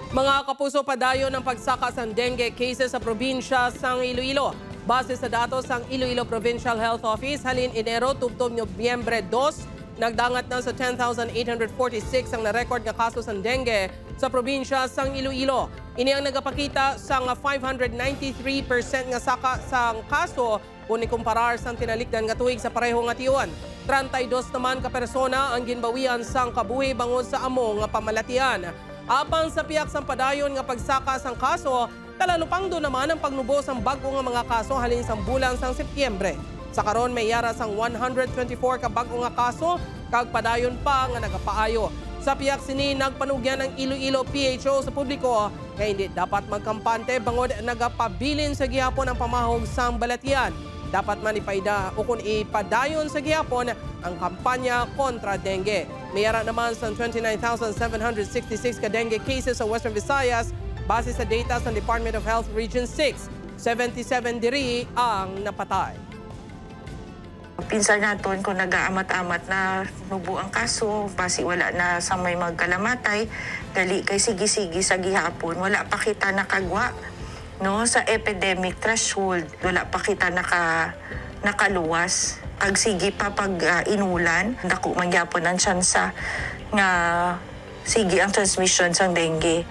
Mga kapuso, padayon ng pagsaka ng dengue cases sa probinsya sang Iloilo. Base sa datos ng Iloilo Provincial Health Office, halin Enero tubtob Nobyembre 2, nagdangat na sa 10,846 ang na-record nga kaso ng dengue sa probinsya sang Iloilo. Ini ang nagapakita sang 593% nga saka sang kaso kung ikumparar sang tinalikdan nga tuig sa pareho nga tiyon. 32 naman ka persona ang ginbawian sang kabuhi bangod sa amo nga pamalatian. Apang sa piyak sang padayon nga pagsaka sang kaso, talalupang do naman ang pagnubos ang bago nga mga kaso halin sang bulan sang Setyembre. Sa karon may yara sang 124 ka bago nga kaso, kag padayon pa nga nagapaayo. Sa piyak sini nagpanugyan ng Iloilo PHO sa publiko nga hindi dapat magkampante bangod nagapabilin sa gihapon ang pamahog sang balatian. Dapat man ipaida o kung ipadayon sa gihapon ang kampanya kontra dengue. Mayara naman sa 29,766 ka dengue cases sa Western Visayas base sa data sa Department of Health Region 6. 77 diri ang napatay. Pinsan naton kung nag-aamat-amat na nubo ang kaso, basi wala na sa may magkalamatay, dali kay sige-sige sa gihapon, wala pa kita nakagwa. No, sa epidemic threshold, wala pa kita nakaluwas. Pag sige pa pag inulan, dako magyapon ang tsansa nga sige ang transmission sa dengue.